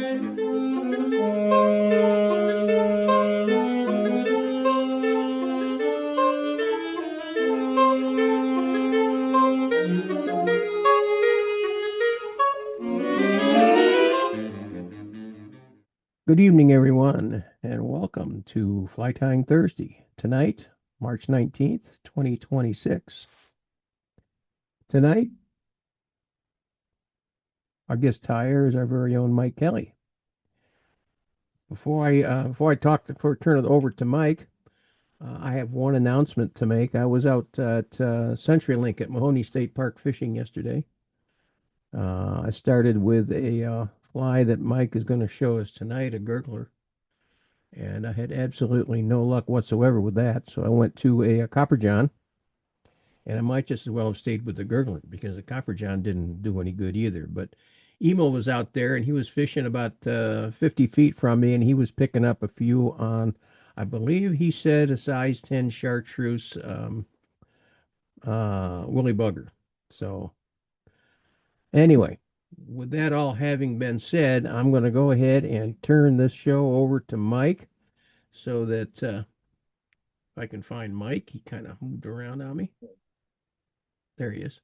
Good evening, everyone, and welcome to Fly Tying Thursday. Tonight, March 19th, 2026. Tonight, our guest tyer is our very own Mike Kelly. Before I turn it over to Mike, I have one announcement to make. I was out at CenturyLink at Mahoney State Park fishing yesterday. I started with a fly that Mike is going to show us tonight, a gurgler. And I had absolutely no luck whatsoever with that. So I went to a Copper John, and I might just as well have stayed with the Gurgler because the Copper John didn't do any good either. But Emil was out there, and he was fishing about 50 feet from me, and he was picking up a few on, I believe he said, a size 10 chartreuse woolly bugger. So anyway, with that all having been said, I'm going to go ahead and turn this show over to Mike so that if I can find Mike. He kind of moved around on me. There he is.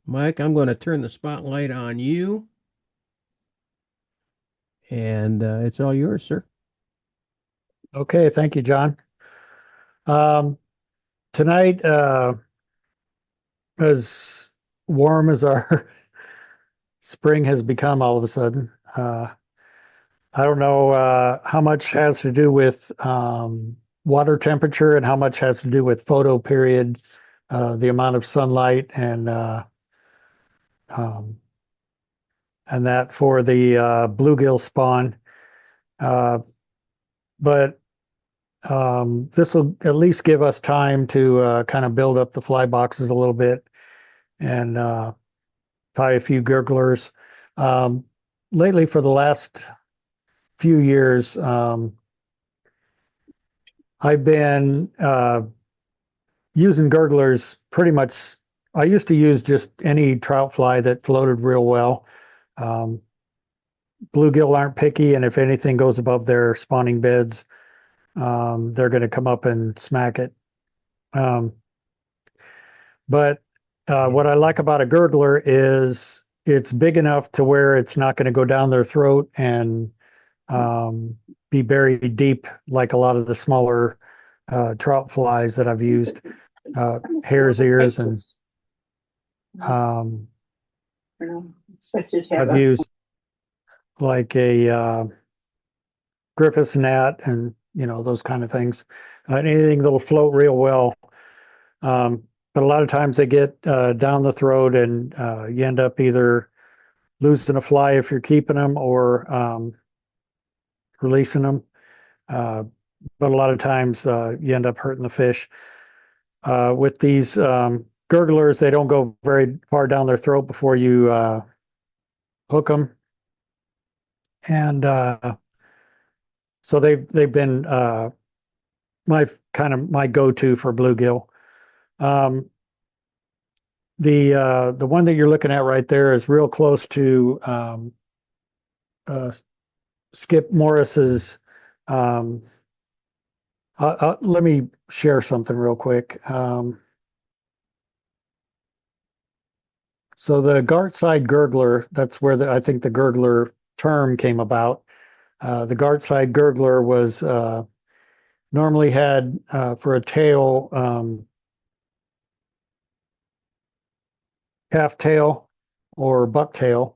Mike, I'm going to turn the spotlight on you, and it's all yours, sir. Okay, thank you, John. Tonight, as warm as our spring has become all of a sudden, I don't know how much has to do with water temperature and how much has to do with photo period, the amount of sunlight and that for the bluegill spawn. But this will at least give us time to kind of build up the fly boxes a little bit and tie a few gurglers. Lately, for the last few years, I've been using gurglers pretty much. I used to use just any trout fly that floated real well. Bluegill aren't picky, and if anything goes above their spawning beds, they're going to come up and smack it. But what I like about a gurgler is it's big enough to where it's not going to go down their throat and be buried deep like a lot of the smaller trout flies that I've used, hare's ears, and I've used like a Griffith's gnat and those kind of things, anything that'll float real well. But a lot of times they get down the throat and you end up either losing a fly if you're keeping them or releasing them. But a lot of times you end up hurting the fish. With these gurglers, they don't go very far down their throat before you hook them. And so they've been my go-to for bluegill. The one that you're looking at right there is real close to Skip Morris's. Let me share something real quick. So the Gartside gurgler, that's where I think the gurgler term came about. The Gartside gurgler was normally had for a tail half tail or bucktail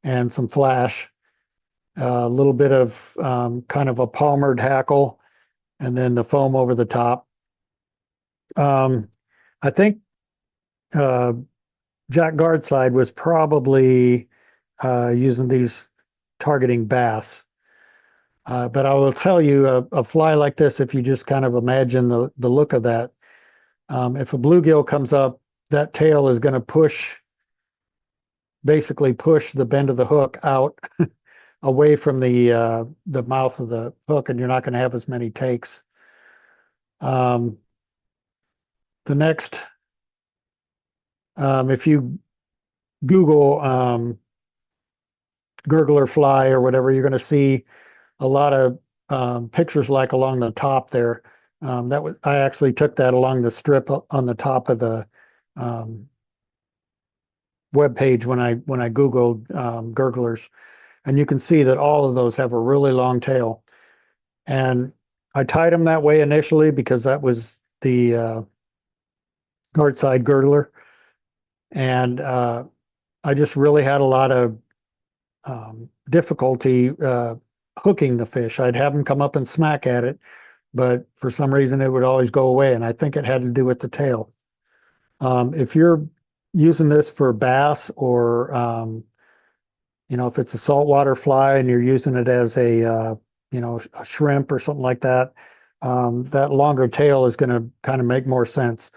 and some flash, a little bit of kind of a palmered hackle, and then the foam over the top. I think Jack Gartside was probably using these targeting bass. But I will tell you, a fly like this, if you just kind of imagine the look of that, if a bluegill comes up, that tail is going to basically push the bend of the hook out away from the mouth of the hook, and you're not going to have as many takes. The next, if you Google gurgler fly or whatever, you're going to see a lot of pictures like along the top there. That was I actually took that along the strip on the top of the um, web page when I Googled gurglers, and you can see that all of those have a really long tail. And I tied them that way initially because that was the guard side gurgler, and I just really had a lot of difficulty hooking the fish. I'd have them come up and smack at it, but for some reason it would always go away, and I think it had to do with the tail. If you're using this for bass or if it's a saltwater fly and you're using it as a shrimp or something like that, that longer tail is going to kind of make more sense.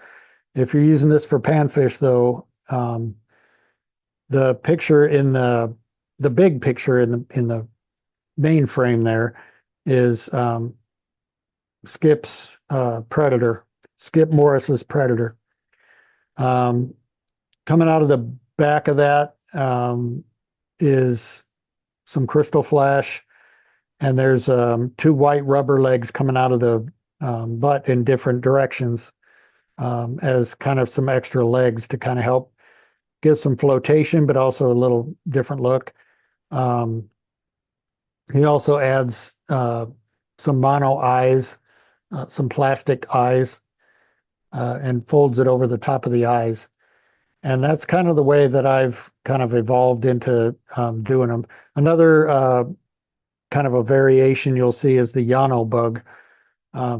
If you're using this for panfish, though, the picture in the big picture in the main frame there is Skip's Predator, Skip Morris's Predator. Coming out of the back of that is some crystal flash, and there's two white rubber legs coming out of the butt in different directions as kind of some extra legs to kind of help give some flotation, but also a little different look. He also adds some mono eyes, some plastic eyes, and folds it over the top of the eyes. And that's kind of the way that I've kind of evolved into doing them. Another kind of a variation you'll see is the Yano bug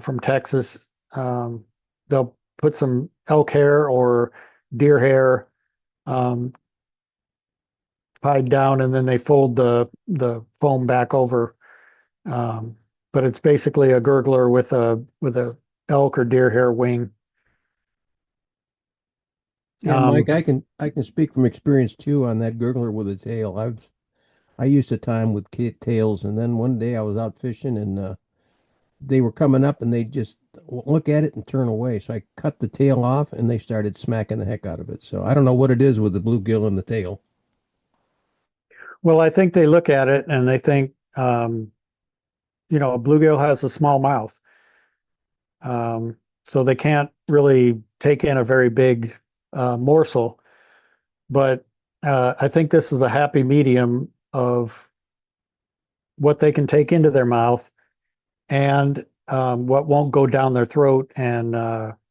from Texas. They'll put some elk hair or deer hair tied down, and then they fold the foam back over. But it's basically a gurgler with a elk or deer hair wing. Yeah, Mike, Um, I can speak from experience too on that gurgler with a tail. I used to time with tails, and then one day I was out fishing and they were coming up and they just look at it and turn away. So I cut the tail off and they started smacking the heck out of it. So I don't know what it is with the bluegill and the tail. well, I think they look at it and they think, a bluegill has a small mouth. So they can't really take in a very big morsel. But I think this is a happy medium of what they can take into their mouth and what won't go down their throat and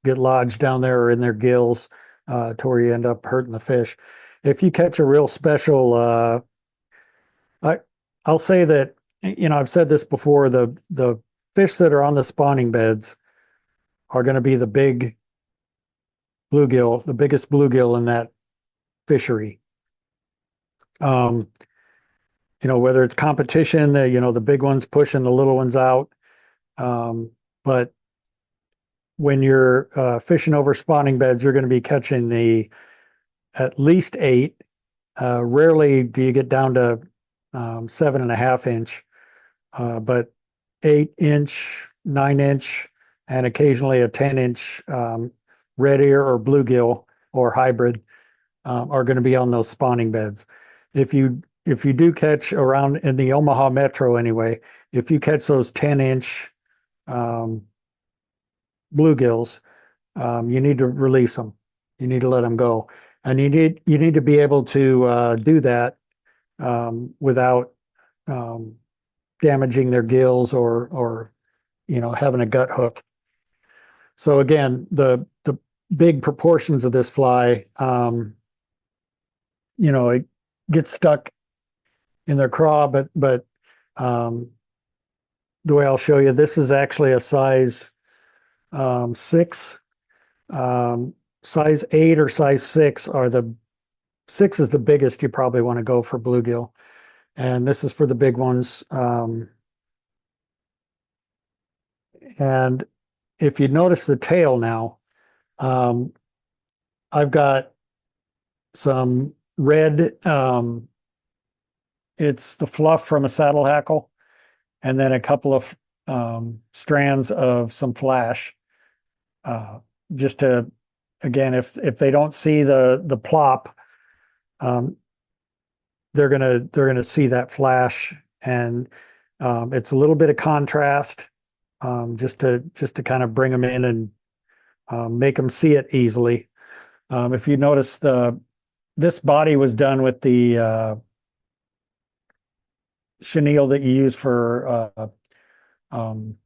get lodged down there or in their gills to where you end up hurting the fish. If you catch a real special, I, I'll say that, I've said this before, the fish that are on the spawning beds are going to be the big bluegill, the biggest bluegill in that fishery. Um, whether it's competition, the big ones pushing the little ones out. But when you're fishing over spawning beds, you're going to be catching the at least 8. Rarely do you get down to 7.5 inch, but 8 inch, 9 inch, and occasionally a 10 inch red ear or bluegill or hybrid are going to be on those spawning beds. If you do catch around in the Omaha metro anyway, if you catch those 10 inch bluegills, you need to release them. You need to let them go, and you need to be able to do that without damaging their gills or having a gut hook. So again, the big proportions of this fly, it gets stuck in their craw, but um, the way I'll show you, this is actually a size 6. Size 8 or size 6 are the 6 is the biggest you probably want to go for bluegill, and this is for the big ones. And if you notice the tail now, um, I've got some red. It's the fluff from a saddle hackle, and then a couple of strands of some flash, uh, just to, again, if they don't see the plop, um, they're gonna see that flash, and it's a little bit of contrast, just to kind of bring them in and make them see it easily. If you notice, this body was done with the chenille that you use for um,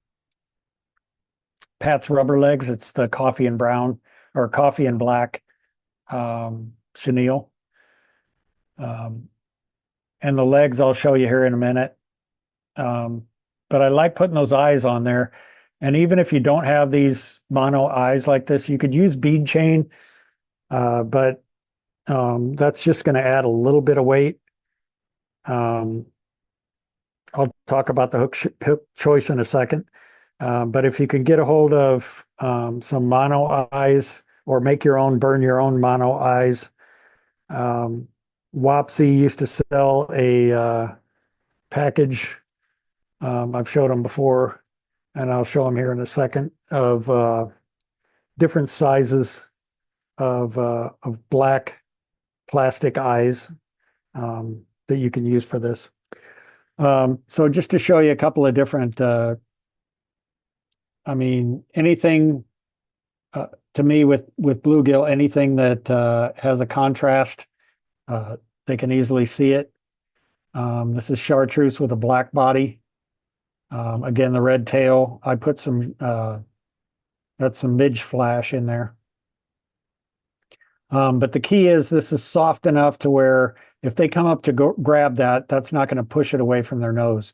Pat's rubber legs. It's the coffee and brown or coffee and black chenille. Um, and the legs I'll show you here in a minute. But I like putting those eyes on there. And even if you don't have these mono eyes like this, you could use bead chain, but that's just going to add a little bit of weight. Um, I'll talk about the hook choice in a second. But if you can get a hold of some mono eyes or make your own, burn your own mono eyes. Wapsi used to sell a package. I've showed them before, and I'll show them here in a second, of different sizes of black plastic eyes that you can use for this. So just to show you a couple of different, I mean, anything to me with bluegill, anything that has a contrast, they can easily see it. This is chartreuse with a black body. Again, the red tail. I put some, that's some midge flash in there. But the key is this is soft enough to where if they come up to grab that, that's not going to push it away from their nose.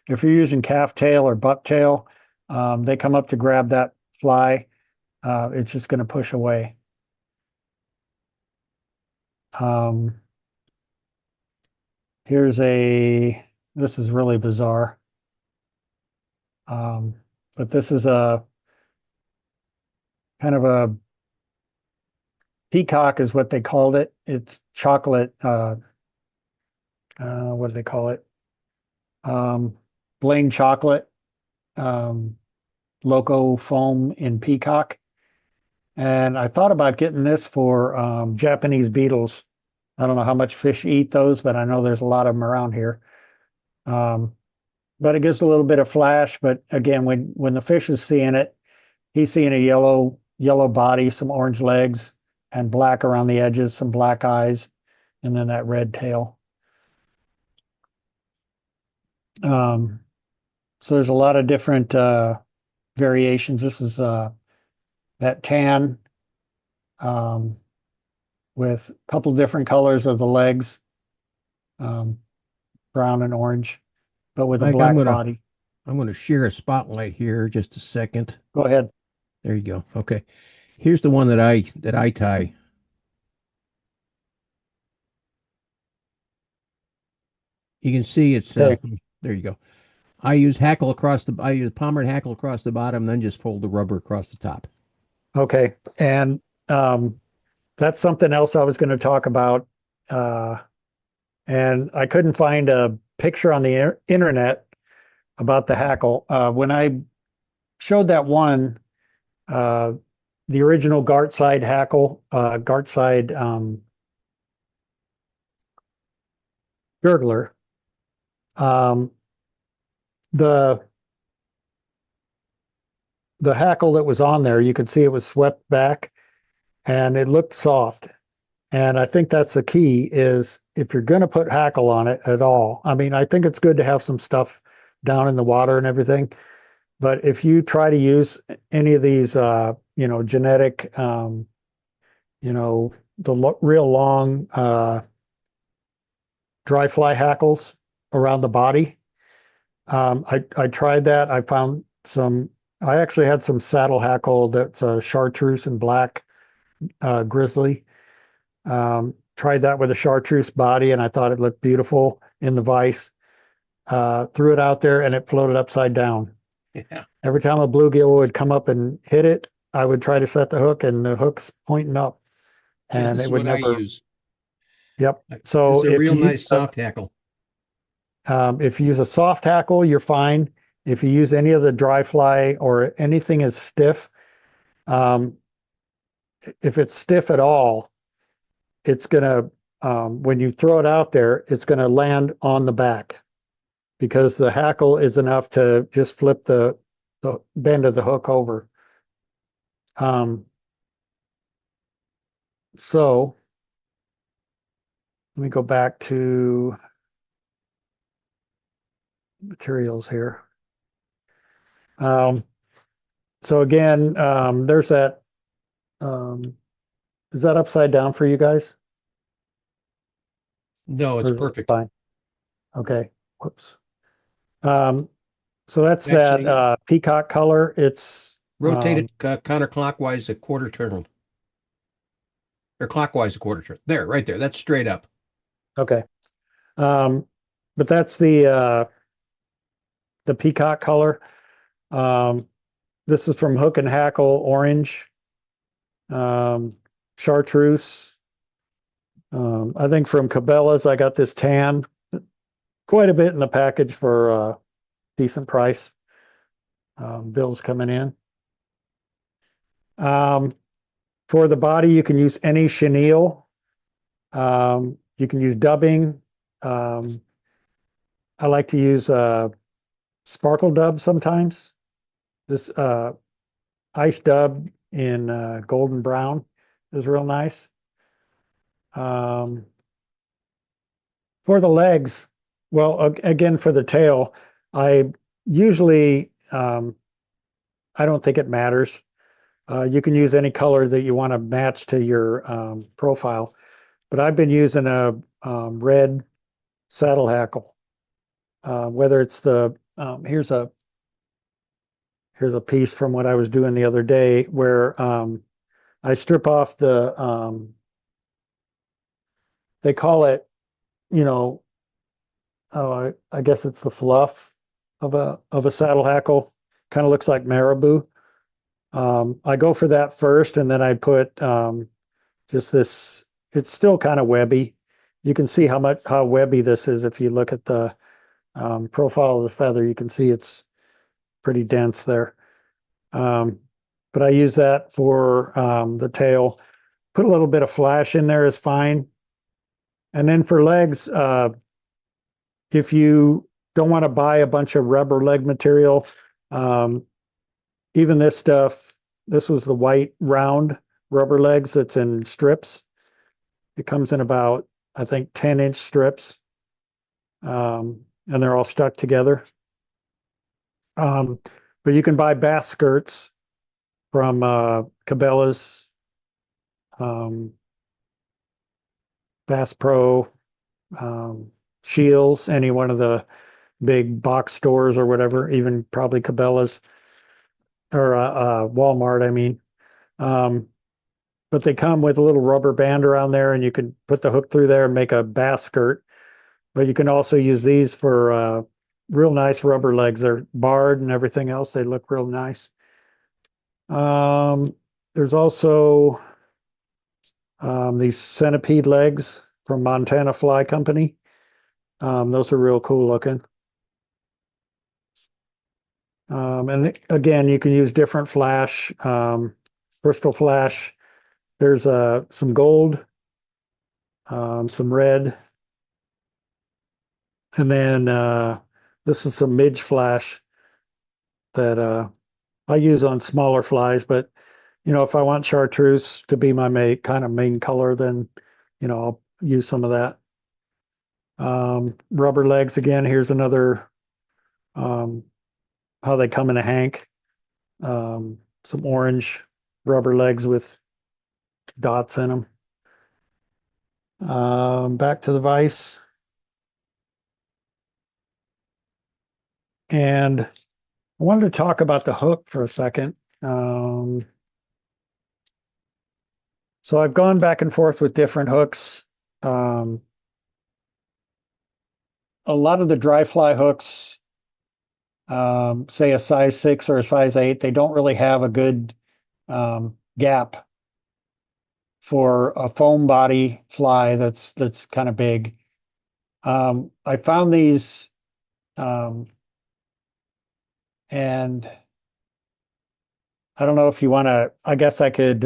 If you're using calf tail or buck tail, they come up to grab that fly, it's just going to push away. This is really bizarre. But this is a kind of a peacock is what they called it. It's chocolate, what do they call it? Blaine chocolate, loco foam in peacock. And I thought about getting this for Japanese beetles. I don't know how much fish eat those, but I know there's a lot of them around here. But it gives a little bit of flash. But again, when the fish is seeing it, he's seeing a yellow body, some orange legs, and black around the edges, some black eyes, and then that red tail. So there's a lot of different variations. This is that tan with a couple different colors of the legs, brown and orange, but with a Mike, black body. I'm gonna share a spotlight here just a second. Go ahead. There you go. Okay. Here's the one that I tie. You can see it's Okay. there you go. I use palmer and hackle across the bottom, then just fold the rubber across the top. Okay. And that's something else I was going to talk about. And I couldn't find a picture on the internet about the hackle. When I showed that one, the original Gartside hackle, Gartside Gurgler, the hackle that was on there, you could see it was swept back and it looked soft. And I think that's the key is if you're going to put hackle on it at all, I mean, I think it's good to have some stuff down in the water and everything. But if you try to use any of these, genetic, the real long dry fly hackles around the body, I tried that. I actually had some saddle hackle that's a chartreuse and black grizzly. Tried that with a chartreuse body, and I thought it looked beautiful in the vise. Threw it out there, and it floated upside down. Yeah. Every time a bluegill would come up and hit it, I would try to set the hook, and the hook's pointing up, Yeah, and this it is would what I never. use. Yep. This So is a real nice soft hackle. if you use a soft hackle, you're fine. If you use any of the dry fly or anything as stiff, um, if it's stiff at all, it's gonna when you throw it out there, it's going to land on the back because the hackle is enough to just flip the bend of the hook over. Um, so let me go back to materials here. Um, so again, there's that. Is that upside down for you guys? No, it's Or is it perfect. fine? Okay. Whoops. Um, so that's that Actually, peacock color. It's rotate it counterclockwise a quarter turn, or clockwise a quarter turn. There, right there. That's straight up. okay. Um, but that's the peacock color. Um, this is from Hook and Hackle Orange, um, Chartreuse. I think from Cabela's, I got this tan, quite a bit in the package for a decent price. Bills coming in. Um, for the body, you can use any chenille. You can use dubbing. Um, I like to use sparkle dub sometimes. This ice dub in golden brown is real nice. Um, for the legs, well, again, for the tail, I usually, I don't think it matters. You can use any color that you want to match to your profile, but I've been using a red saddle hackle. Whether it's the here's a piece from what I was doing the other day where I strip off the they call it, you know, oh, I guess it's the fluff of a saddle hackle. Kind of looks like marabou. I go for that first, and then I put just this. It's still kind of webby. You can see how webby this is if you look at the profile of the feather. You can see it's pretty dense there. Um, but I use that for the tail. Put a little bit of flash in there is fine. And then for legs, if you don't want to buy a bunch of rubber leg material, um, even this stuff, this was the white round rubber legs that's in strips. It comes in about, I think, 10-inch strips, and they're all stuck together. Um, but you can buy bass skirts from Cabela's, um, Bass Pro, Shields, any one of the big box stores or whatever, even probably Cabela's or Walmart, I mean. Um, but they come with a little rubber band around there, and you can put the hook through there and make a bass skirt. But you can also use these for real nice rubber legs. They're barred and everything else. They look real nice. There's also these centipede legs from Montana Fly Company. Those are real cool looking. And again, you can use different flash, crystal flash. There's some gold, some red, and then this is some midge flash that I use on smaller flies. But if I want chartreuse to be my main color, then I'll use some of that. Rubber legs again. Here's another how they come in a hank. Some orange rubber legs with dots in them. Back to the vise. And I wanted to talk about the hook for a second. So I've gone back and forth with different hooks. A lot of the dry fly hooks, say a size 6 or a size 8, they don't really have a good gap for a foam body fly that's kind of big. I found these, and I don't know if you want to. I guess I could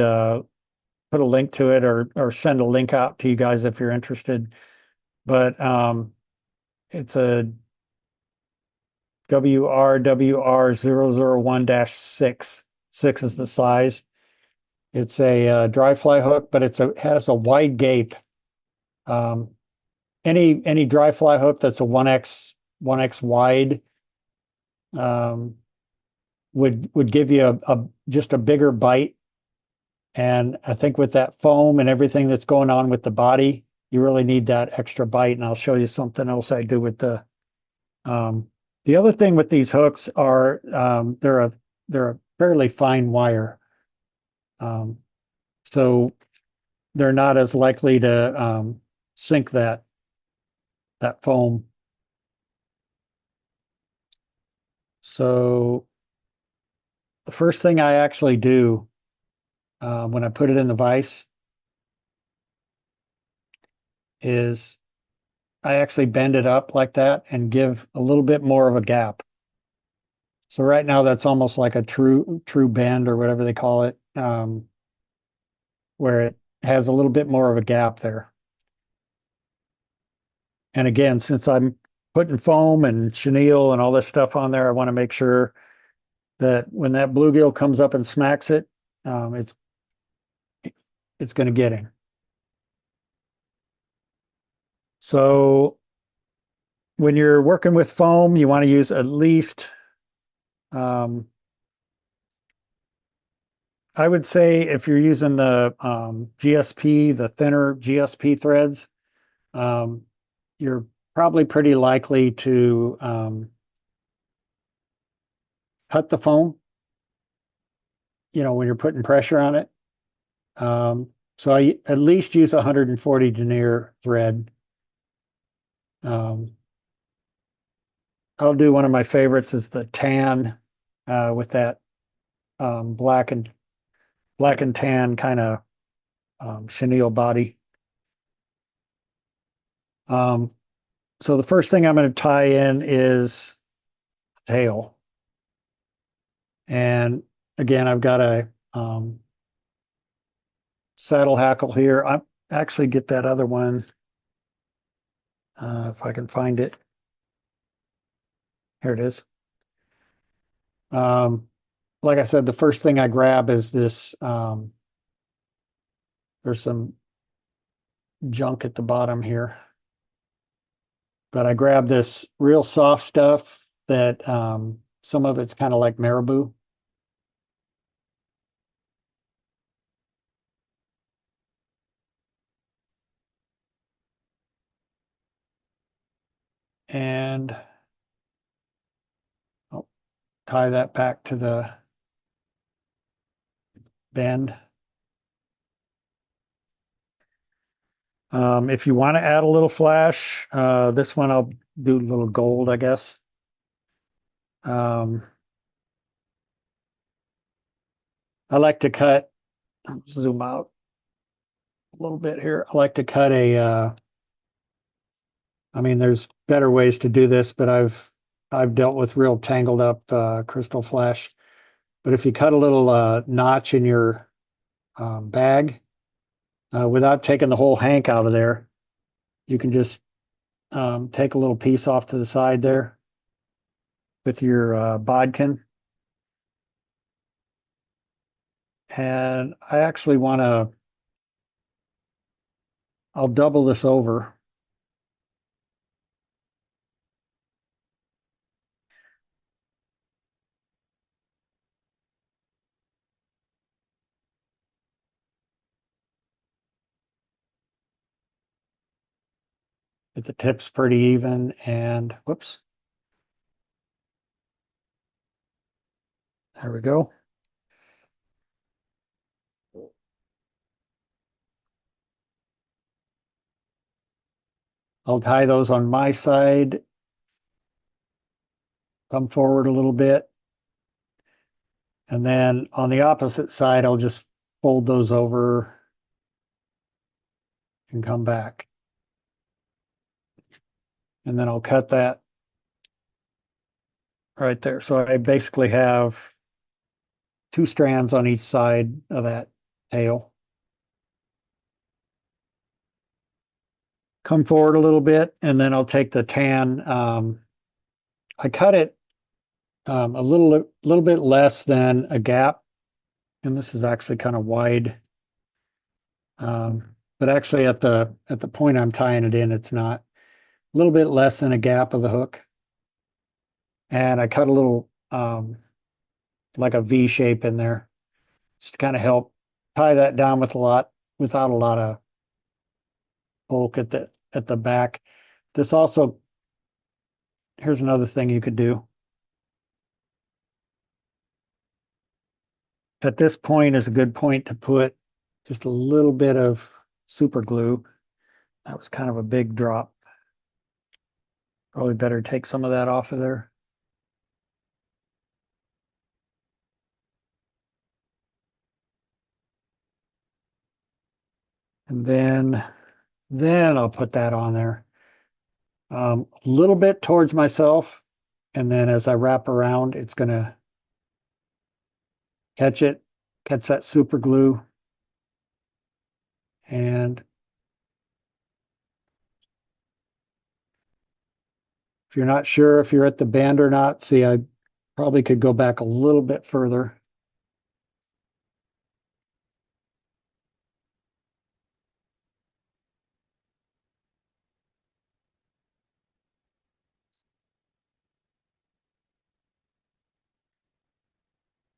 put a link to it or send a link out to you guys if you're interested. But it's a WRWR 001-6. 6 is the size. It's a dry fly hook, but it has a wide gape. Um, any dry fly hook that's a 1x wide um, would give you just a bigger bite. And I think with that foam and everything that's going on with the body, you really need that extra bite. And I'll show you something else I do with the other thing with these hooks are they're a fairly fine wire. So they're not as likely to sink that foam. So the first thing I actually do when I put it in the vise is I actually bend it up like that and give a little bit more of a gap. So right now that's almost like a true bend or whatever they call it, where it has a little bit more of a gap there. And again, since I'm putting foam and chenille and all this stuff on there, I want to make sure that when that bluegill comes up and smacks it, it's going to get him. So when you're working with foam, you want to use at least, I would say if you're using the GSP, the thinner GSP threads, you're probably pretty likely to cut the foam, when you're putting pressure on it. So I at least use 140 denier thread. I'll do one of my favorites is the tan with that black and tan kind of chenille body. So the first thing I'm going to tie in is tail. And again, I've got a saddle hackle here. I actually get that other one if I can find it. Here it is. Like I said, the first thing I grab is this. There's some junk at the bottom here, but I grab this real soft stuff that some of it's kind of like marabou. And I'll tie that back to the bend. If you want to add a little flash, this one I'll do a little gold, I guess. I like to cut, zoom out a little bit here. I like to cut I mean, there's better ways to do this, but I've dealt with real tangled up crystal flash. But if you cut a little notch in your bag without taking the whole hank out of there, you can just take a little piece off to the side there with your bodkin. And I actually want to, I'll double this over. Get the tips pretty even and whoops. There we go. I'll tie those on my side. Come forward a little bit. And then on the opposite side, I'll just fold those over and come back. And then I'll cut that right there. So I basically have 2 strands on each side of that tail. come forward a little bit, and then I'll take the tan. I cut it a little bit less than a gap, and this is actually kind of wide. But actually at the point I'm tying it in, it's not. A little bit less than a gap of the hook. And I cut a little like a V shape in there, just to kind of help tie that down without a lot of bulk at the back. This also, here's another thing you could do. At this point is a good point to put just a little bit of super glue. That was kind of a big drop. Probably better take some of that off of there. And then I'll put that on there. A little bit towards myself, and then as I wrap around, it's going to catch that super glue. And if you're not sure if you're at the bend or not, see, I probably could go back a little bit further.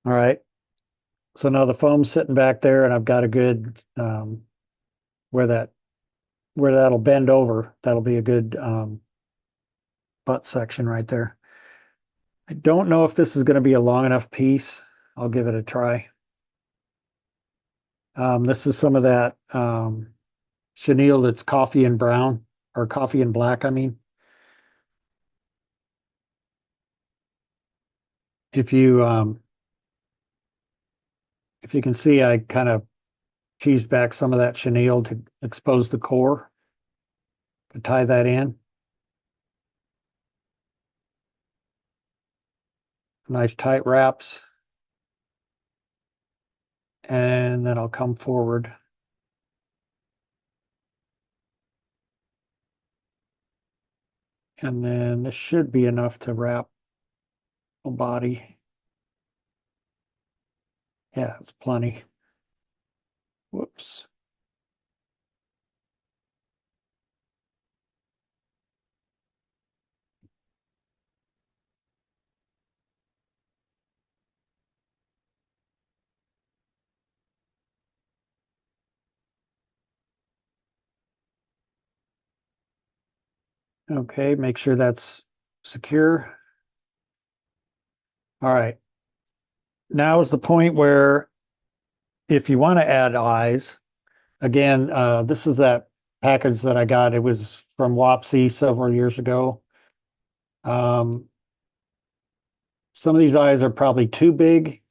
All right. So now the foam's sitting back there, and I've got a good where that'll bend over. That'll be a good butt section right there. I don't know if this is going to be a long enough piece. I'll give it a try. This is some of that chenille that's coffee and brown, or coffee and black, I mean. If you can see, I kind of teased back some of that chenille to expose the core, to tie that in. Nice tight wraps. And then I'll come forward. And then this should be enough to wrap a body. Yeah, it's plenty. Whoops. Okay, make sure that's secure. All right. Now is the point where if you want to add eyes, again, this is that package that I got. It was from Wapsi several years ago. Some of these eyes are probably too big.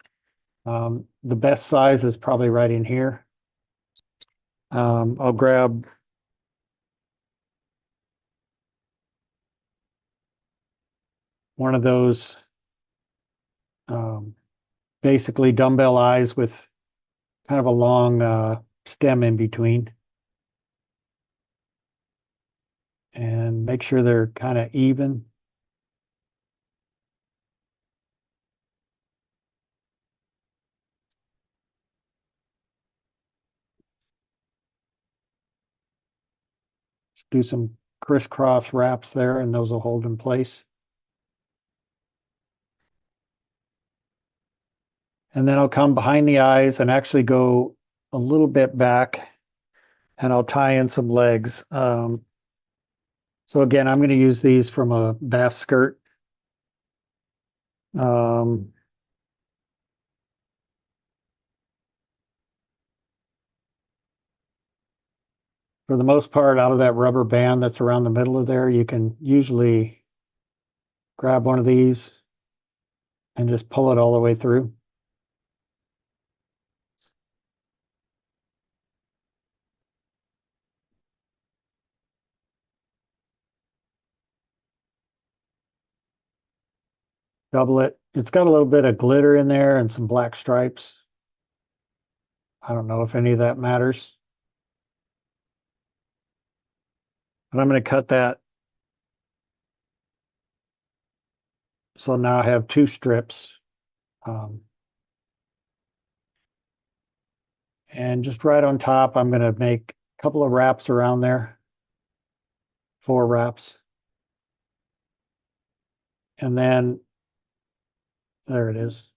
The best size is probably right in here. I'll grab one of those basically dumbbell eyes with kind of a long stem in between. And make sure they're kind of even. Just do some crisscross wraps there, and those will hold in place. And then I'll come behind the eyes and actually go a little bit back, and I'll tie in some legs. So again, I'm going to use these from a bass skirt. For the most part, out of that rubber band that's around the middle of there, you can usually grab one of these and just pull it all the way through. Double it. It's got a little bit of glitter in there and some black stripes. I don't know if any of that matters. And I'm going to cut that. So now I have two strips. Um, and just right on top, I'm going to make a couple of wraps around there, 4 wraps. And then there it is.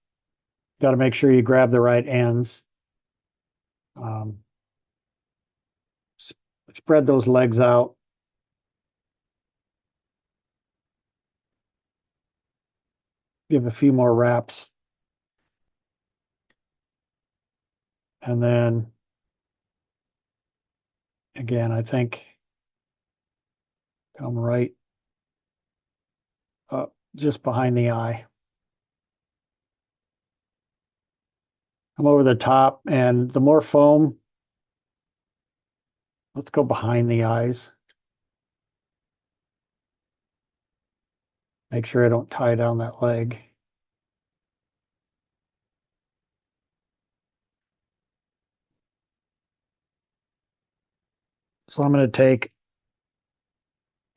Got to make sure you grab the right ends. Um, spread those legs out. Give a few more wraps. And then again, I think come right up just behind the eye. Come over the top, and the more foam, let's go behind the eyes. Make sure I don't tie down that leg. So I'm going to take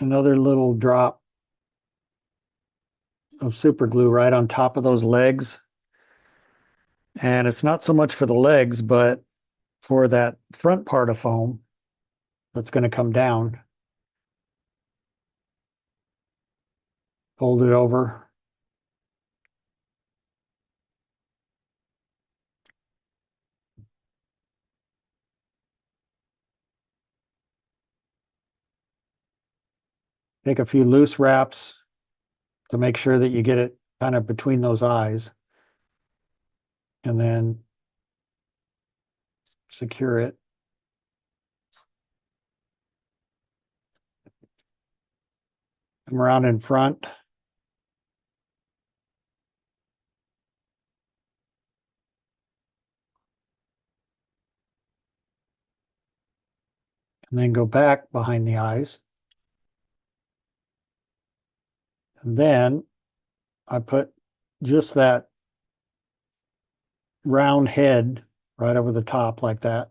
another little drop of super glue right on top of those legs. And it's not so much for the legs, but for that front part of foam that's going to come down. Fold it over. Take a few loose wraps to make sure that you get it kind of between those eyes. And then secure it. Come around in front. And then go back behind the eyes. And then I put just that round head right over the top like that.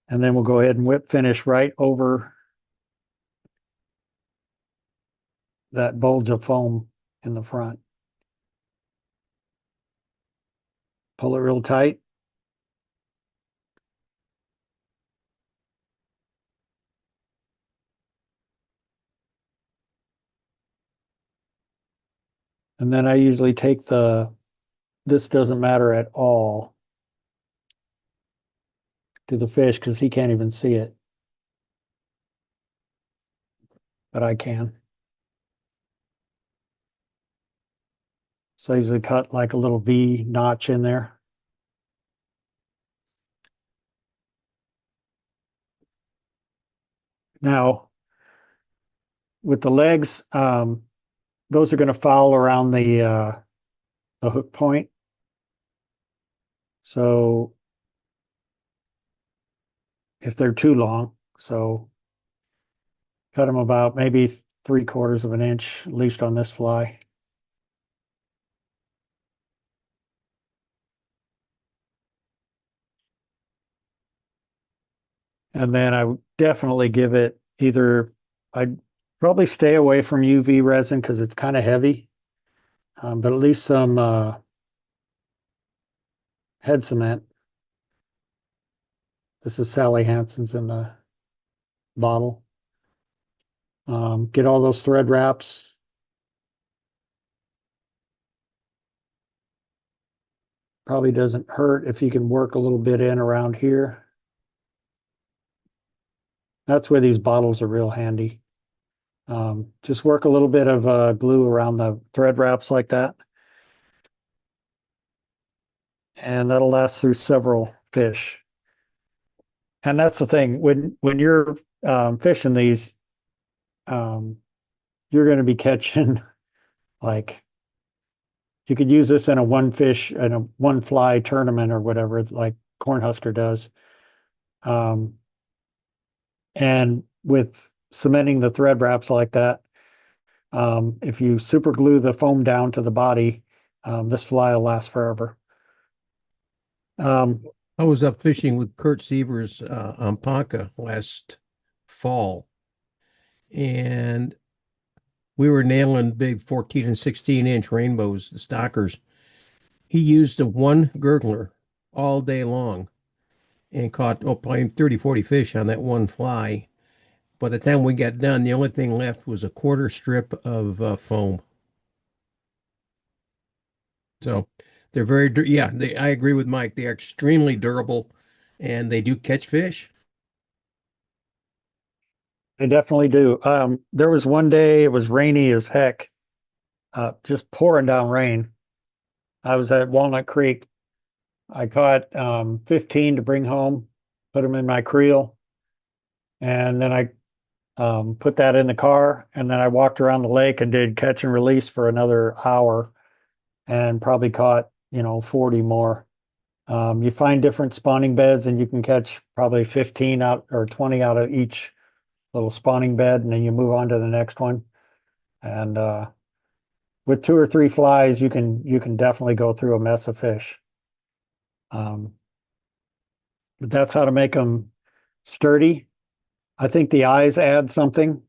And then we'll go ahead and whip finish right over that bulge of foam in the front. Pull it real tight. And then I usually take this doesn't matter at all to the fish because he can't even see it. But I can. So I usually cut like a little V notch in there. Now, with the legs, those are going to foul around the hook point. So if they're too long, so cut them about maybe 3/4 of an inch, at least on this fly. And then I would definitely give it either, I'd probably stay away from UV resin because it's kind of heavy, but at least some head cement. This is Sally Hansen's in the bottle. Get all those thread wraps. Probably doesn't hurt if you can work a little bit in around here. That's where these bottles are real handy. Just work a little bit of glue around the thread wraps like that. And that'll last through several fish. And that's the thing, when you're fishing these, you're going to be catching like, you could use this in a one fish in a one fly tournament or whatever, like Cornhusker does. And with cementing the thread wraps like that, if you super glue the foam down to the body, this fly will last forever. I was up fishing with Kurt Sievers on Ponca last fall, and we were nailing big 14 and 16-inch rainbows, the stockers. He used a one gurgler all day long and caught probably 30, 40 fish on that one fly. By the time we got done, the only thing left was a quarter strip of foam. So they're yeah, I agree with Mike. They are extremely durable and they do catch fish. They definitely do. There was one day it was rainy as heck, just pouring down rain. I was at Walnut Creek. I caught 15 to bring home, put them in my creel, and then I put that in the car, and then I walked around the lake and did catch and release for another hour, and probably caught 40 more. You find different spawning beds, and you can catch probably 15 out or 20 out of each little spawning bed, and then you move on to the next one. And with two or three flies, you can definitely go through a mess of fish. Um, but that's how to make them sturdy. I think the eyes add something.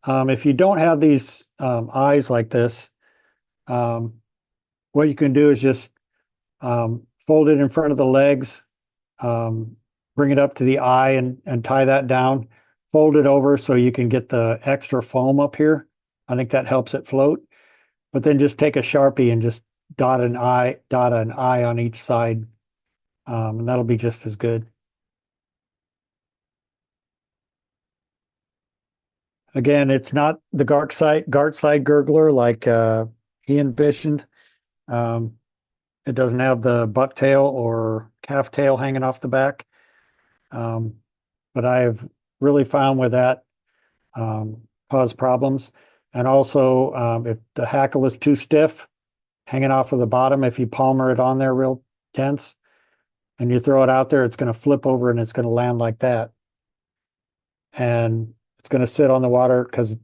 If you don't have these eyes like this, um, what you can do is just fold it in front of the legs, um, bring it up to the eye and tie that down, fold it over so you can get the extra foam up here. I think that helps it float. But then just take a Sharpie and just dot an eye on each side, and that'll be just as good. Again, it's not the Gartside Gurgler like he envisioned. Um, it doesn't have the bucktail or calf tail hanging off the back. Um, but I have really found with that cause problems. And also, if the hackle is too stiff, hanging off of the bottom, if you palmer it on there real dense and you throw it out there, it's going to flip over and it's going to land like that. And it's going to sit on the water because,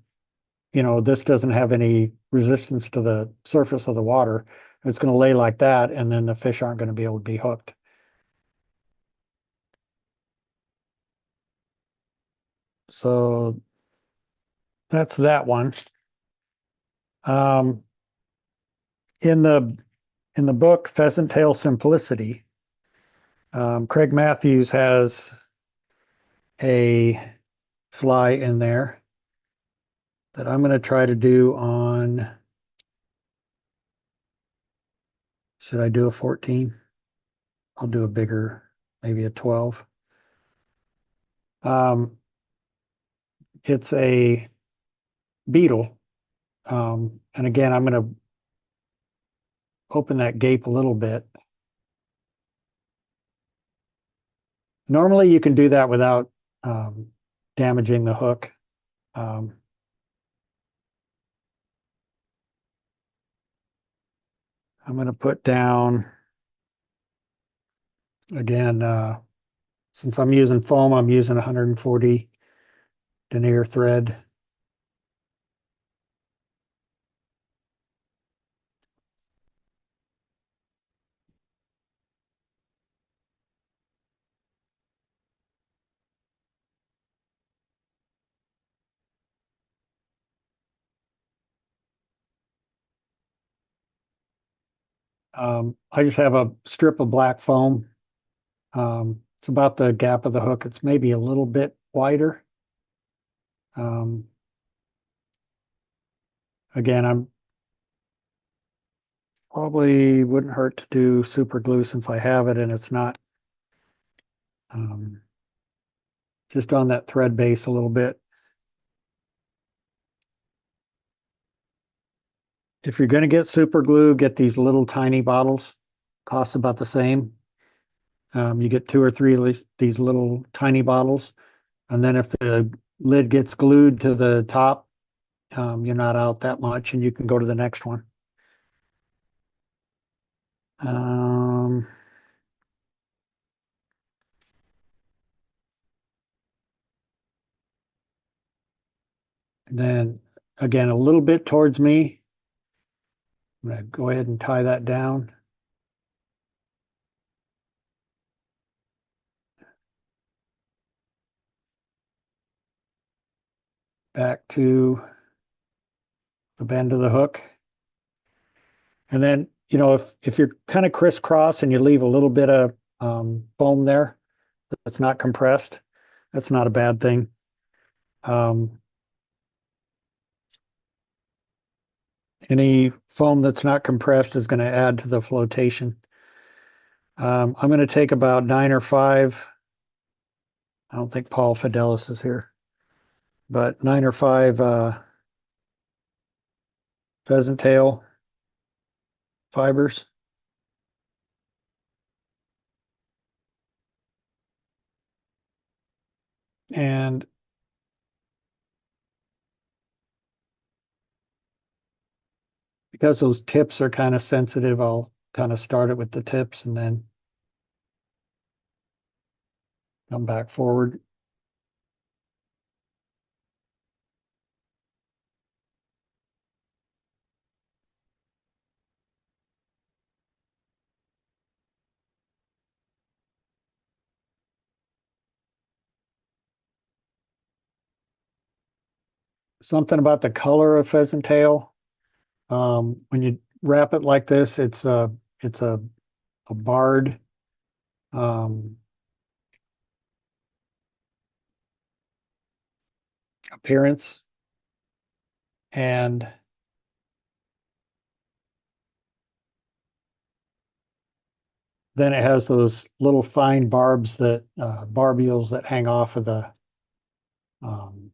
this doesn't have any resistance to the surface of the water. It's going to lay like that, and then the fish aren't going to be able to be hooked. So that's that one. Um, in the in the book Pheasant Tail Simplicity, Craig Matthews has a fly in there that I'm going to try to do on. Should I do a 14? I'll do a bigger, maybe a 12. Um, it's a beetle. And again, I'm going to open that gape a little bit. Normally, you can do that without damaging the hook. Um, I'm going to put down, again, since I'm using foam, I'm using 140 denier thread. I just have a strip of black foam. It's about the gap of the hook. It's maybe a little bit wider. Um, again, I'm probably wouldn't hurt to do super glue since I have it and it's not um, just on that thread base a little bit. If you're going to get super glue, get these little tiny bottles. Costs about the same. You get two or three of these little tiny bottles. And then if the lid gets glued to the top, you're not out that much and you can go to the next one. Um, then again, a little bit towards me. I'm going to go ahead and tie that down. back to the bend of the hook. And then, if you're kind of crisscross and you leave a little bit of foam there that's not compressed, that's not a bad thing. Any foam that's not compressed is going to add to the flotation. I'm going to take about 9 or 5. I don't think Paul Fidelis is here, but 9 or 5 pheasant tail fibers. And because those tips are kind of sensitive, I'll kind of start it with the tips and then come back forward. Something about the color of pheasant tail. When you wrap it like this, it's a barred appearance, and then it has those little fine barbs that barbules that hang off of the um,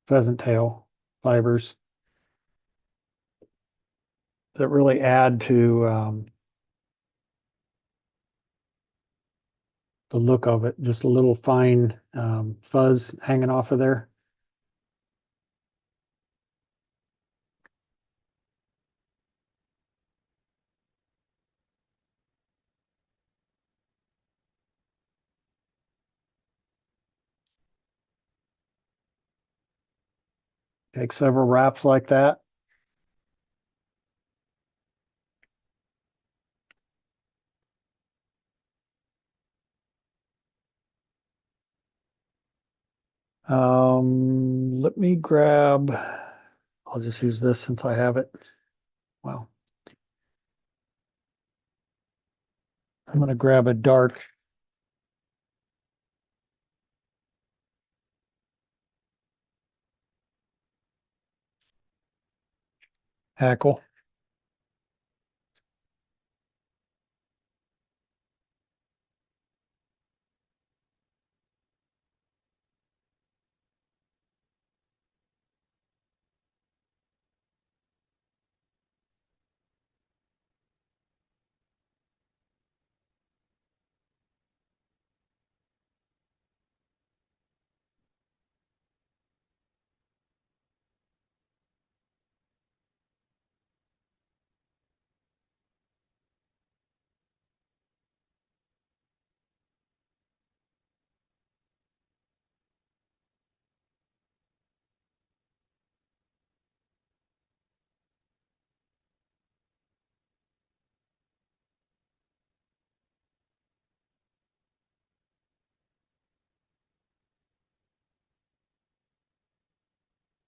pheasant tail fibers that really add to the look of it. Just a little fine fuzz hanging off of there. Take several wraps like that. Let me grab, I'll just use this since I have it. Well, I'm going to grab a dark hackle.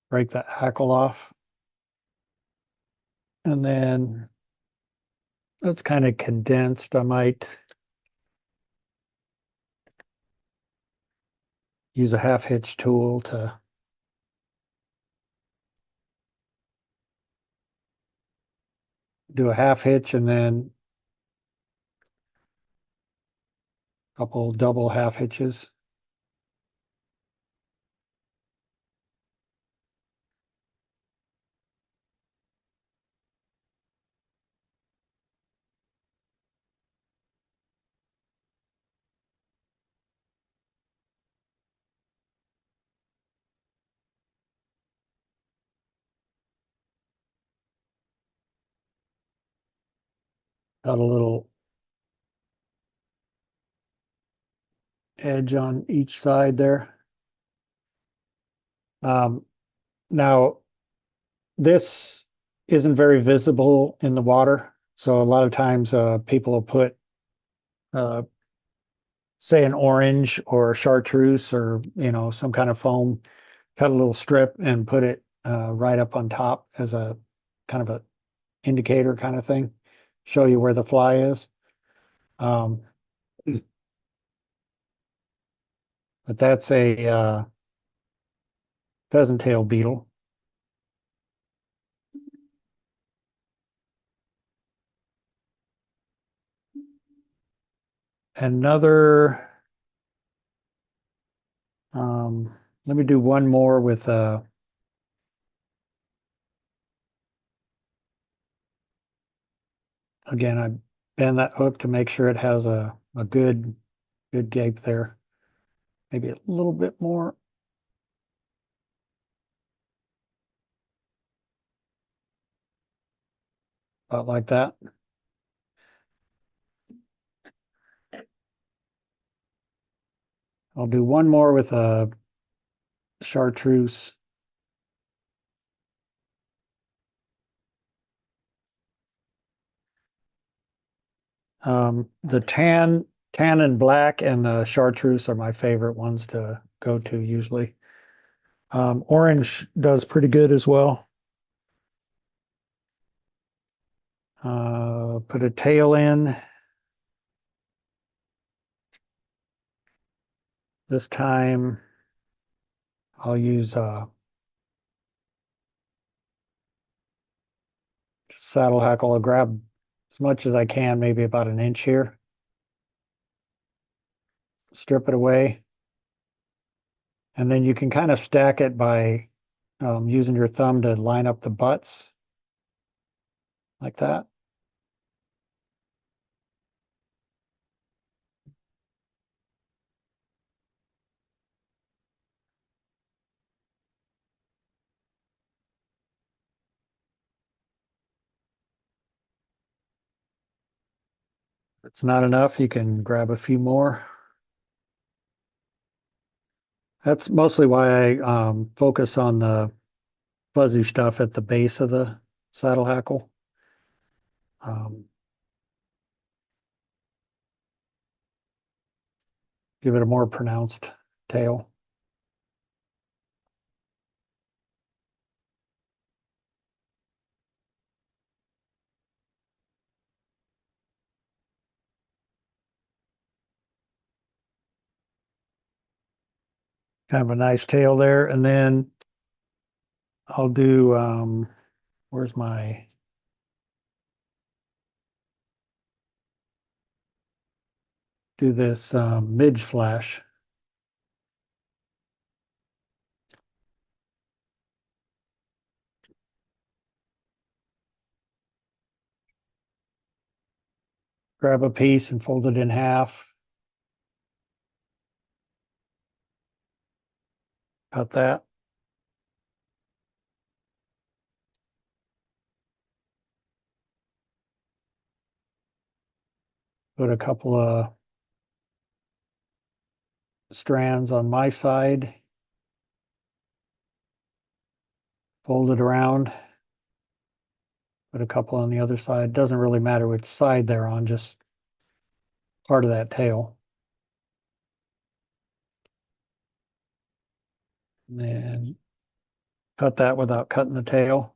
Break that hackle off. And then that's kind of condensed. I might use a half hitch tool to do a half hitch and then a couple double half hitches. Got a little edge on each side there. Now, this isn't very visible in the water. So a lot of times people will put, uh, say, an orange or chartreuse or, some kind of foam cut a little strip and put it right up on top as a kind of a indicator kind of thing, show you where the fly is. Um, but that's a pheasant tail beetle. Another, let me do one more with again, I bend that hook to make sure it has a good gape there. Maybe a little bit more. About like that. I'll do one more with a chartreuse. The tan and black and the chartreuse are my favorite ones to go to usually. Orange does pretty good as well. Put a tail in. This time I'll use saddle hackle. I'll grab as much as I can, maybe about an inch here. Strip it away. And then you can kind of stack it by using your thumb to line up the butts like that. If it's not enough, you can grab a few more. That's mostly why I focus on the fuzzy stuff at the base of the saddle hackle. Um, Give it a more pronounced tail. Kind of a nice tail there. And then I'll do, where's my, do this midge flash. Grab a piece and fold it in half. Cut that. Put a couple of strands on my side. Fold it around. Put a couple on the other side. Doesn't really matter which side they're on, just part of that tail. And then cut that without cutting the tail.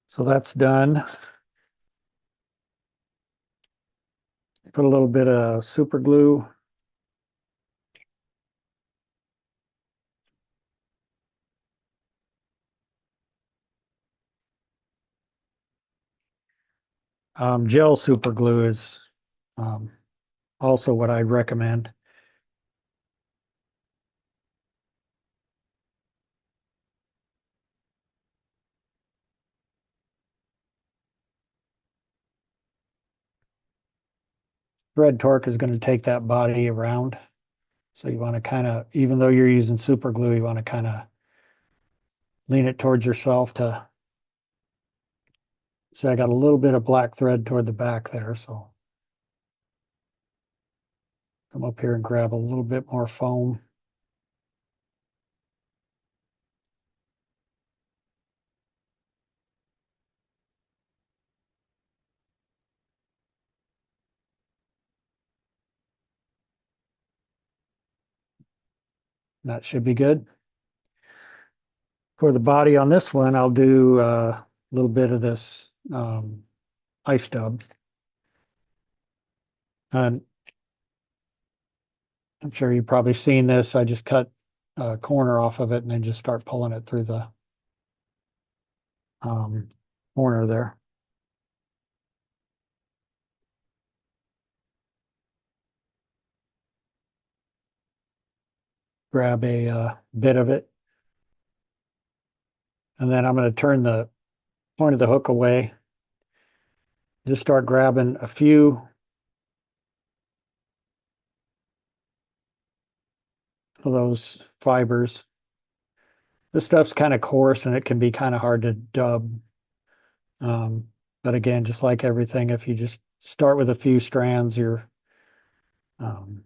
So that's done. Put a little bit of super glue. Gel super glue is um, also what I recommend. Thread torque is going to take that body around. So you want to kind of, even though you're using super glue, you want to kind of lean it towards yourself to, see, I got a little bit of black thread toward the back there. So come up here and grab a little bit more foam. That should be good. For the body on this one, I'll do a little bit of this ice dub. And I'm sure you've probably seen this. I just cut a corner off of it and then just start pulling it through the corner there. Grab a bit of it. And then I'm going to turn the point of the hook away. Just start grabbing a few of those fibers. This stuff's kind of coarse and it can be kind of hard to dub. But again, just like everything, if you just start with a few strands, um,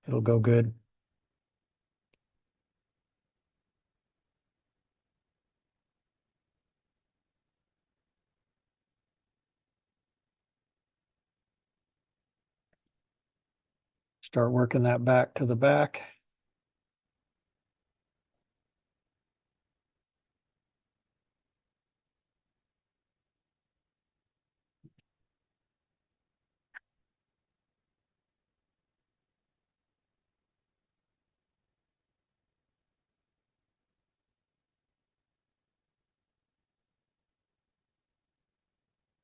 it'll go good. Start working that back to the back.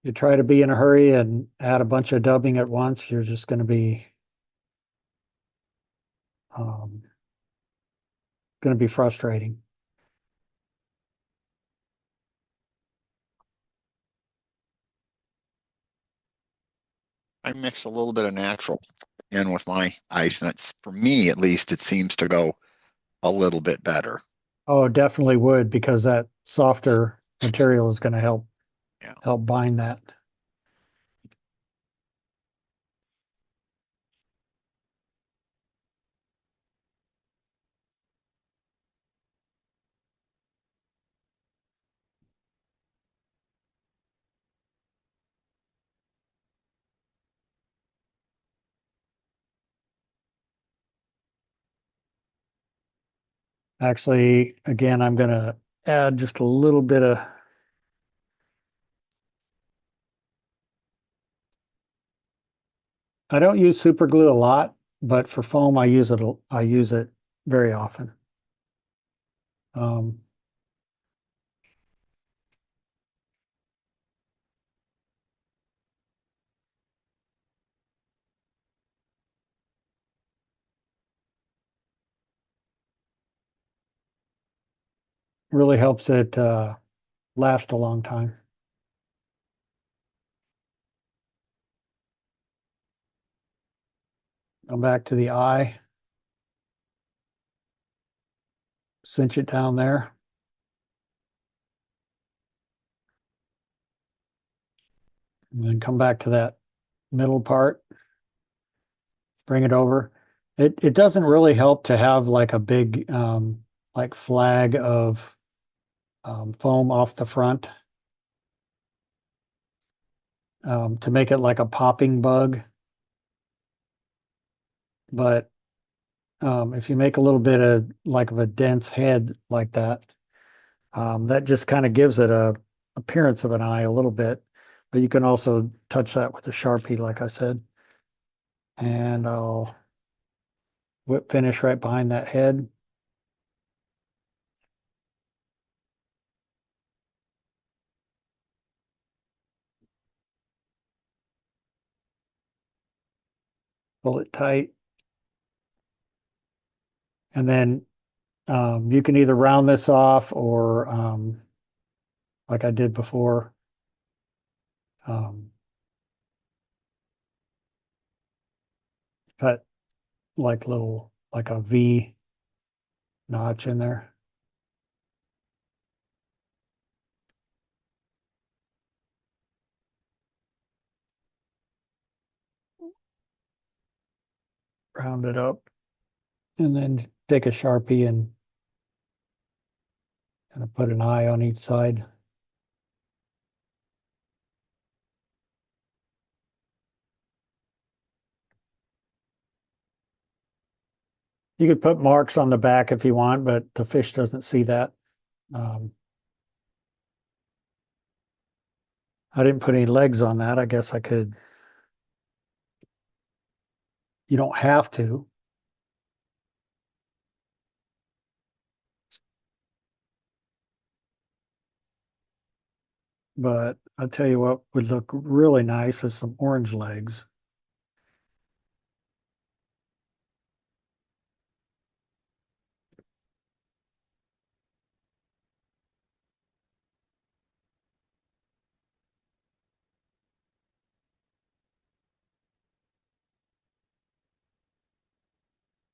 You try to be in a hurry and add a bunch of dubbing at once, you're just going to be um, frustrating. I mix a little bit of natural in with my ice, and it's for me at least, it seems to go a little bit better. Oh, definitely would, because that softer material is going to Yeah. help bind that. Actually, again, I'm going to add just a little bit of I don't use super glue a lot, but for foam, I use it very often. Um, really helps it last a long time. Come back to the eye, cinch it down there. And then come back to that middle part, bring it over. It doesn't really help to have like a big like flag of foam off the front to make it like a popping bug. But if you make a little bit of like of a dense head like that, that just kind of gives it a appearance of an eye a little bit. But you can also touch that with a Sharpie, like I said. And I'll whip finish right behind that head. Pull it tight. And then you can either round this off or like I did before, um, cut like a V notch in there. Round it up. And then take a Sharpie and kind of put an eye on each side. You could put marks on the back if you want, but the fish doesn't see that. I didn't put any legs on that. I guess I could. You don't have to. But I'll tell you what would look really nice is some orange legs.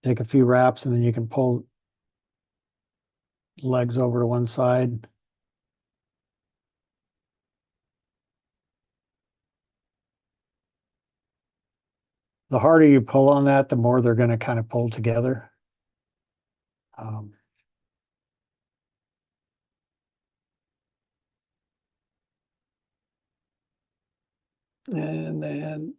Take a few wraps and then you can pull legs over to one side. The harder you pull on that, the more they're going to kind of pull together. And then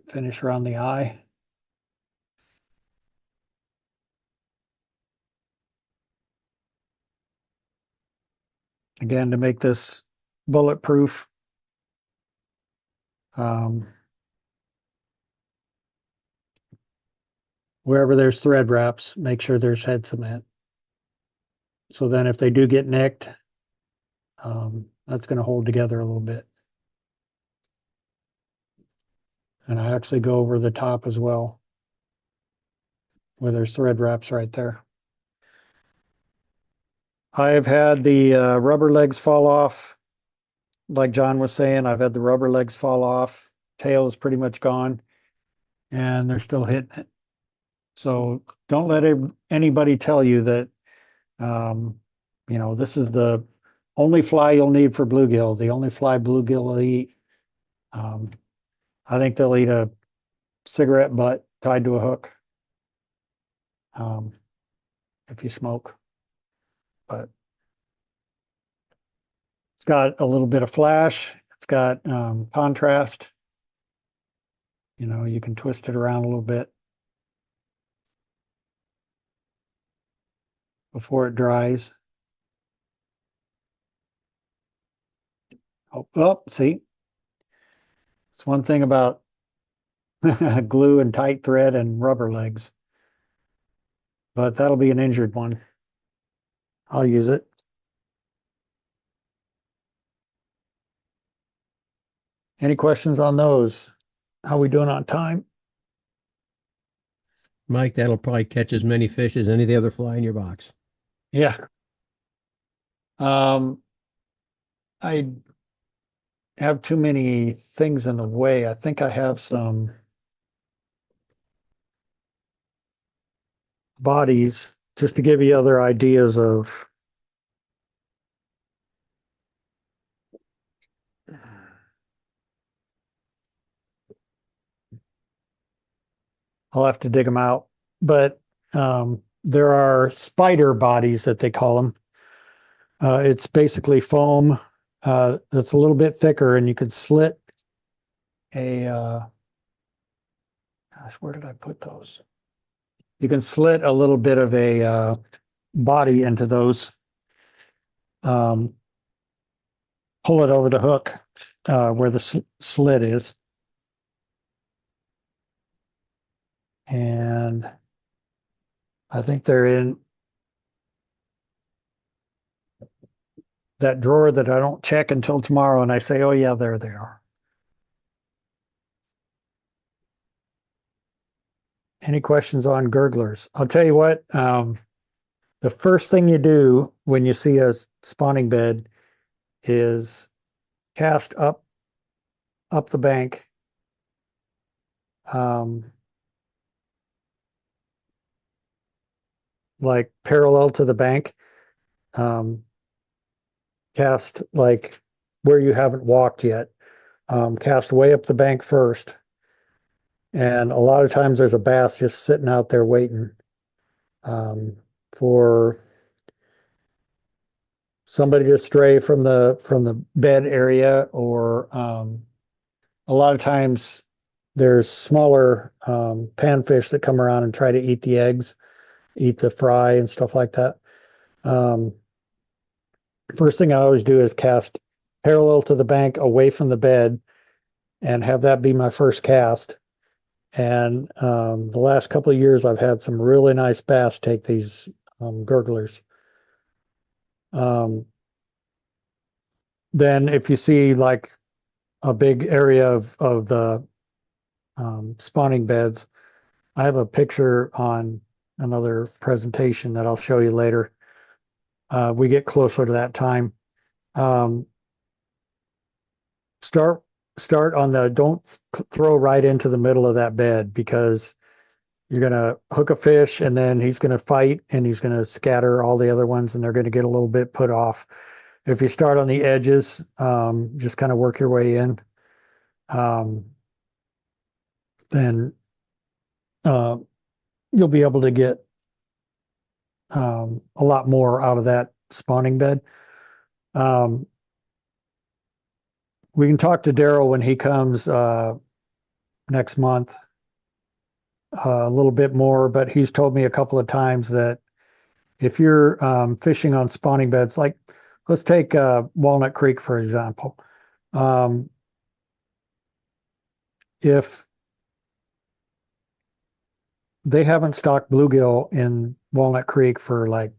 finish around the eye. Again, to make this bulletproof, wherever there's thread wraps, make sure there's head cement. So then if they do get nicked, that's going to hold together a little bit. And I actually go over the top as well, where there's thread wraps right there. I have had the rubber legs fall off. Like John was saying, I've had the rubber legs fall off. Tail is pretty much gone, and they're still hitting it. So don't let anybody tell you that, this is the only fly you'll need for bluegill, the only fly bluegill will eat. I think they'll eat a cigarette butt tied to a hook if you smoke. But it's got a little bit of flash. It's got contrast. You can twist it around a little bit before it dries. Oh, see? It's one thing about glue and tight thread and rubber legs. But that'll be an injured one. I'll use it. Any questions on those? How we doing on time? Mike, that'll probably catch as many fish as any of the other fly in your box. Yeah. I have too many things in the way. I think I have some bodies just to give you other ideas of I'll have to dig them out. But there are spider bodies that they call them. It's basically foam that's a little bit thicker, and you could slit a gosh, where did I put those? You can slit a little bit of a body into those, pull it over the hook where the slit is, and I think they're in that drawer that I don't check until tomorrow, and I say, oh yeah, there they are. Any questions on gurglers? I'll tell you what, the first thing you do when you see a spawning bed is cast up the bank, like parallel to the bank, cast like where you haven't walked yet, cast way up the bank first. And a lot of times there's a bass just sitting out there waiting for somebody to stray from the bed area, or a lot of times there's smaller panfish that come around and try to eat the eggs, eat the fry and stuff like that. First thing I always do is cast parallel to the bank away from the bed and have that be my first cast. And the last couple of years, I've had some really nice bass take these gurglers. Then if you see like a big area of the spawning beds, I have a picture on another presentation that I'll show you later. We get closer to that time. Start on the, don't throw right into the middle of that bed, because you're going to hook a fish and then he's going to fight and he's going to scatter all the other ones and they're going to get a little bit put off. If you start on the edges, just kind of work your way in, then you'll be able to get a lot more out of that spawning bed. We can talk to Daryl when he comes next month a little bit more, but he's told me a couple of times that if you're fishing on spawning beds, like let's take Walnut Creek, for example. If they haven't stocked bluegill in Walnut Creek for like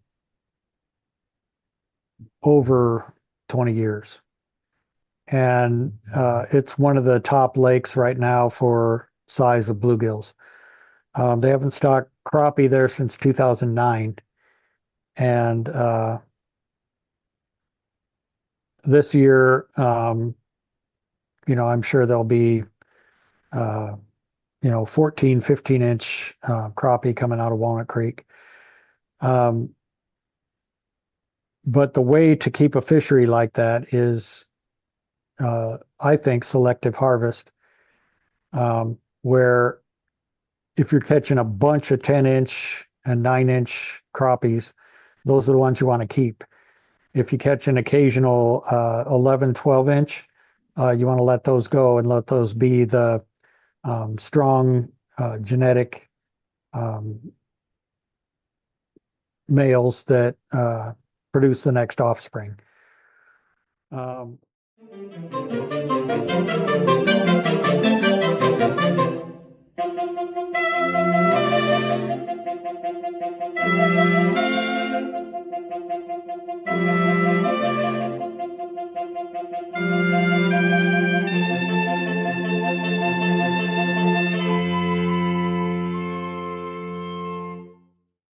over 20 years. And it's one of the top lakes right now for size of bluegills. They haven't stocked crappie there since 2009. And this year, you know, I'm sure there'll be, you know, 14, 15-inch crappie coming out of Walnut Creek. But the way to keep a fishery like that is, I think, selective harvest, where if you're catching a bunch of 10-inch and 9-inch crappies, those are the ones you want to keep. If you catch an occasional 11, 12-inch, you want to let those go and let those be the strong genetic males that produce the next offspring.